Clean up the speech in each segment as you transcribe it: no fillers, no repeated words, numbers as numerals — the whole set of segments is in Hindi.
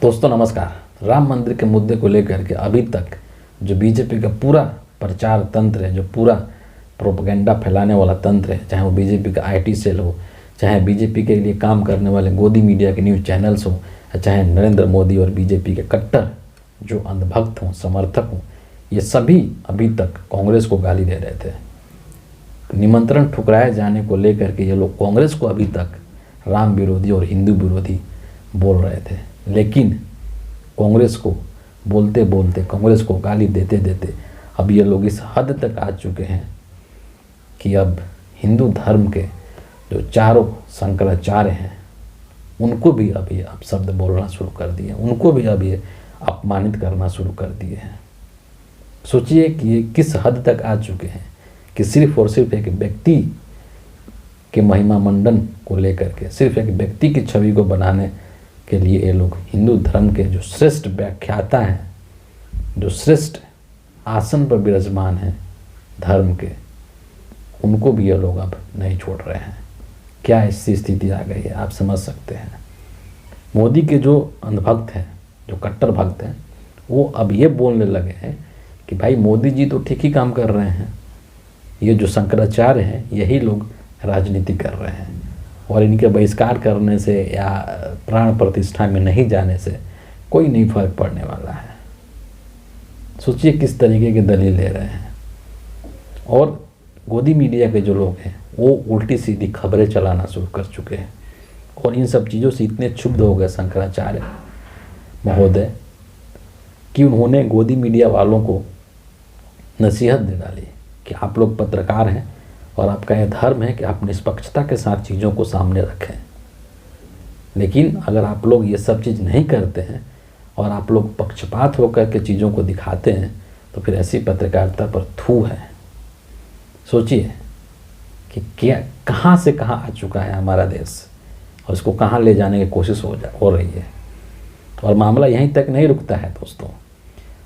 दोस्तों नमस्कार। राम मंदिर के मुद्दे को लेकर के अभी तक जो बीजेपी का पूरा प्रचार तंत्र है, जो पूरा प्रोपेगेंडा फैलाने वाला तंत्र है, चाहे वो बीजेपी का आईटी सेल हो, चाहे बीजेपी के लिए काम करने वाले गोदी मीडिया के न्यूज़ चैनल्स हो, चाहे नरेंद्र मोदी और बीजेपी के कट्टर जो अंधभक्त हों, समर्थक हों, ये सभी अभी तक कांग्रेस को गाली दे रहे थे। निमंत्रण ठुकराए जाने को लेकर के ये लोग कांग्रेस को अभी तक राम विरोधी और हिंदू विरोधी बोल रहे थे, लेकिन कांग्रेस को बोलते बोलते, कांग्रेस को गाली देते देते अब ये लोग इस हद तक आ चुके हैं कि अब हिंदू धर्म के जो चारों शंकराचार्य हैं उनको भी अब ये अपशब्द बोलना शुरू कर दिए, उनको भी अब ये अपमानित करना शुरू कर दिए हैं। सोचिए कि ये किस हद तक आ चुके हैं कि सिर्फ और सिर्फ एक व्यक्ति के महिमा मंडन को लेकर के, सिर्फ एक व्यक्ति की छवि को बनाने के लिए ये लोग हिंदू धर्म के जो श्रेष्ठ व्याख्याता हैं, जो श्रेष्ठ आसन पर विराजमान हैं धर्म के, उनको भी ये लोग अब नहीं छोड़ रहे हैं। क्या ऐसी स्थिति आ गई है, आप समझ सकते हैं। मोदी के जो अंधभक्त हैं, जो कट्टर भक्त हैं, वो अब ये बोलने लगे हैं कि भाई मोदी जी तो ठीक ही काम कर रहे हैं, ये जो शंकराचार्य हैं यही लोग राजनीति कर रहे हैं और इनके बहिष्कार करने से या प्राण प्रतिष्ठा में नहीं जाने से कोई नहीं फर्क पड़ने वाला है। सोचिए किस तरीके की दलील ले रहे हैं। और गोदी मीडिया के जो लोग हैं वो उल्टी सीधी खबरें चलाना शुरू कर चुके हैं और इन सब चीज़ों से इतने क्षुब्ध हो गए शंकराचार्य महोदय कि उन्होंने गोदी मीडिया वालों को नसीहत दे डाली कि आप लोग पत्रकार हैं और आपका यह धर्म है कि आप निष्पक्षता के साथ चीज़ों को सामने रखें, लेकिन अगर आप लोग ये सब चीज़ नहीं करते हैं और आप लोग पक्षपात होकर के चीज़ों को दिखाते हैं तो फिर ऐसी पत्रकारिता पर थू है। सोचिए कि क्या कहाँ से कहाँ आ चुका है हमारा देश और इसको कहाँ ले जाने की कोशिश हो रही है। और मामला यहीं तक नहीं रुकता है दोस्तों।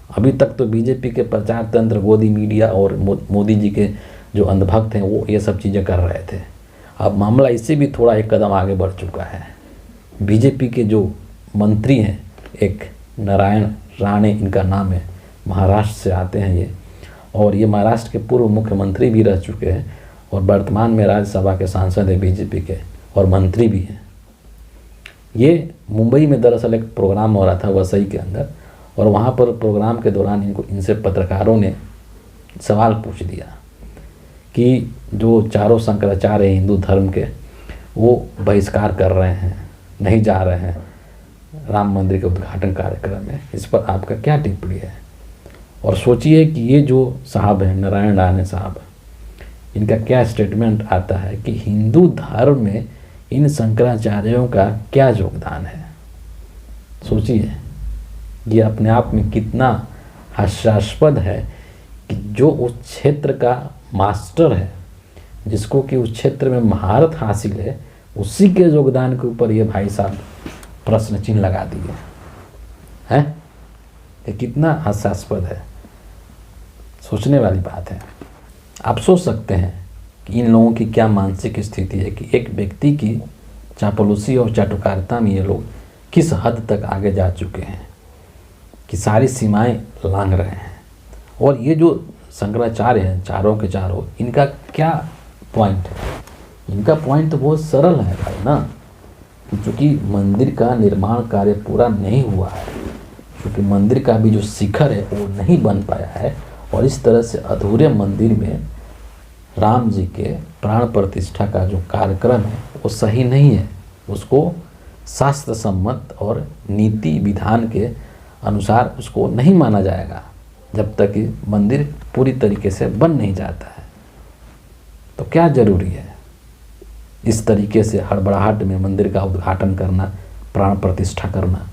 अभी तक तो बीजेपी के प्रचार तंत्र, गोदी मीडिया और मोदी जी के जो अंधभक्त हैं वो ये सब चीज़ें कर रहे थे। अब मामला इससे भी थोड़ा एक कदम आगे बढ़ चुका है। बीजेपी के जो मंत्री हैं, एक नारायण राणे इनका नाम है, महाराष्ट्र से आते हैं ये, और ये महाराष्ट्र के पूर्व मुख्यमंत्री भी रह चुके हैं और वर्तमान में राज्यसभा के सांसद हैं बीजेपी के और मंत्री भी हैं। ये मुंबई में दरअसल एक प्रोग्राम हो रहा था वसई के अंदर, और वहाँ पर प्रोग्राम के दौरान इनसे पत्रकारों ने सवाल पूछ दिया कि जो चारों शंकराचार्य हैं हिंदू धर्म के, वो बहिष्कार कर रहे हैं, नहीं जा रहे हैं राम मंदिर के उद्घाटन कार्यक्रम में, इस पर आपका क्या टिप्पणी है। और सोचिए कि ये जो साहब हैं नारायण राणे साहब, इनका क्या स्टेटमेंट आता है कि हिंदू धर्म में इन शंकराचार्यों का क्या योगदान है। सोचिए ये अपने आप में कितना हास्यास्पद है कि जो उस क्षेत्र का मास्टर है, जिसको कि उस क्षेत्र में महारत हासिल है, उसी के योगदान के ऊपर ये भाई साहब प्रश्न चिन्ह लगा दिए हैं। ये कितना हास्यास्पद है, सोचने वाली बात है। आप सोच सकते हैं कि इन लोगों की क्या मानसिक स्थिति है कि एक व्यक्ति की चापलूसी और चाटुकारिता में ये लोग किस हद तक आगे जा चुके हैं कि सारी सीमाएं लांघ रहे हैं। और ये जो शंकराचार्य हैं चारों के चारों, इनका क्या पॉइंट है? इनका पॉइंट तो बहुत सरल है भाई ना, क्योंकि मंदिर का निर्माण कार्य पूरा नहीं हुआ है, क्योंकि मंदिर का भी जो शिखर है वो नहीं बन पाया है, और इस तरह से अधूरे मंदिर में राम जी के प्राण प्रतिष्ठा का जो कार्यक्रम है वो सही नहीं है। उसको शास्त्र सम्मत और नीति विधान के अनुसार उसको नहीं माना जाएगा जब तक कि मंदिर पूरी तरीके से बन नहीं जाता है। तो क्या ज़रूरी है इस तरीके से हड़बड़ाहट में मंदिर का उद्घाटन करना, प्राण प्रतिष्ठा करना?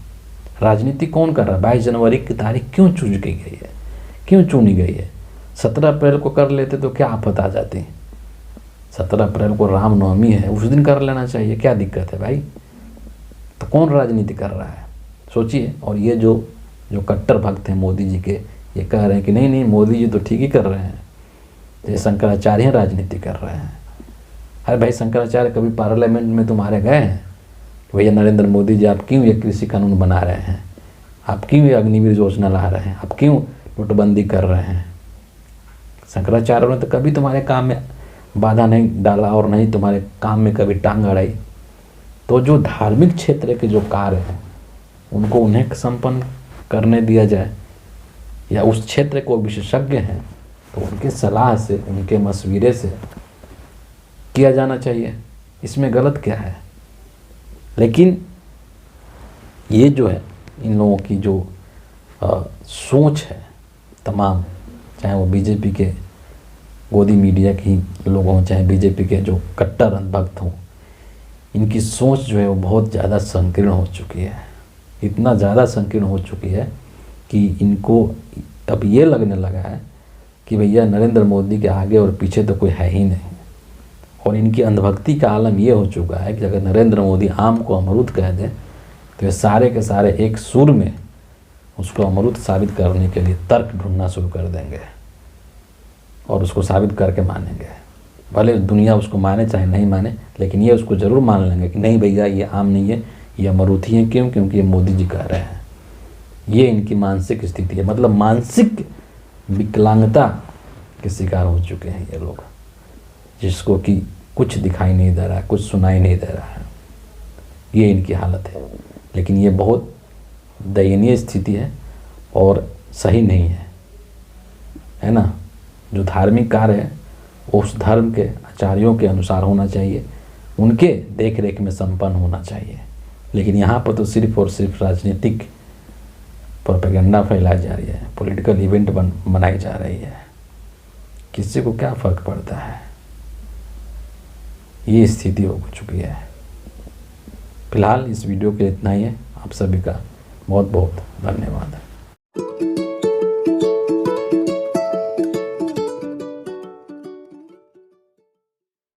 राजनीति कौन कर रहा है? 22 जनवरी की तारीख क्यों चुनी गई है, क्यों चुनी गई है? 17 अप्रैल को कर लेते तो क्या आफत आ जाती? 17 अप्रैल को रामनवमी है, उस दिन कर लेना चाहिए, क्या दिक्कत है भाई? तो कौन राजनीति कर रहा है, सोचिए। और ये जो कट्टर भक्त हैं मोदी जी के, ये कह रहे हैं कि नहीं मोदी जी तो ठीक ही कर रहे हैं, ये शंकराचार्य राजनीति कर रहे हैं। अरे भाई शंकराचार्य कभी पार्लियामेंट में तुम्हारे गए हैं? भैया नरेंद्र मोदी जी आप क्यों ये कृषि कानून बना रहे हैं, आप क्यों ये अग्निवीर योजना ला रहे हैं, आप क्यों नोटबंदी कर रहे हैं। शंकराचार्य ने तो कभी तुम्हारे काम में बाधा नहीं डाला और नहीं तुम्हारे काम में कभी टांग अड़ाई। तो जो धार्मिक क्षेत्र के जो कार्य हैं उनको उन्हें संपन्न करने दिया जाए, या उस क्षेत्र को विशेषज्ञ हैं तो उनके सलाह से, उनके मशवरे से किया जाना चाहिए। इसमें गलत क्या है। लेकिन ये जो है इन लोगों की जो सोच है तमाम, चाहे वो बीजेपी के गोदी मीडिया की लोग हों, चाहे बीजेपी के जो कट्टर अंधभक्त हों, इनकी सोच जो है वो बहुत ज़्यादा संकीर्ण हो चुकी है। इतना ज़्यादा संकीर्ण हो चुकी है कि इनको अब ये लगने लगा है कि भैया नरेंद्र मोदी के आगे और पीछे तो कोई है ही नहीं। और इनकी अंधभक्ति का आलम ये हो चुका है कि अगर नरेंद्र मोदी आम को अमरूद कह दे तो ये सारे के सारे एक सुर में उसको अमरूद साबित करने के लिए तर्क ढूंढना शुरू कर देंगे और उसको साबित करके मानेंगे। भले दुनिया उसको माने चाहे नहीं माने, लेकिन ये उसको ज़रूर मान लेंगे कि नहीं भैया ये आम नहीं है, ये अमरूद ही है। क्यों? क्योंकि ये मोदी जी कह रहे हैं। ये इनकी मानसिक स्थिति है, मतलब मानसिक विकलांगता के शिकार हो चुके हैं ये लोग, जिसको कि कुछ दिखाई नहीं दे रहा है, कुछ सुनाई नहीं दे रहा है। ये इनकी हालत है। लेकिन ये बहुत दयनीय स्थिति है और सही नहीं है ना। जो धार्मिक कार्य है उस धर्म के आचार्यों के अनुसार होना चाहिए, उनके देख रेख में संपन्न होना चाहिए। लेकिन यहाँ पर तो सिर्फ और सिर्फ राजनीतिक प्रोपेगेंडा फैलाई जा रही है, पॉलिटिकल इवेंट बनाई जा रही है। किसी को क्या फ़र्क पड़ता है। ये स्थिति हो चुकी है। फिलहाल इस वीडियो के लिए इतना ही है। आप सभी का बहुत बहुत धन्यवाद।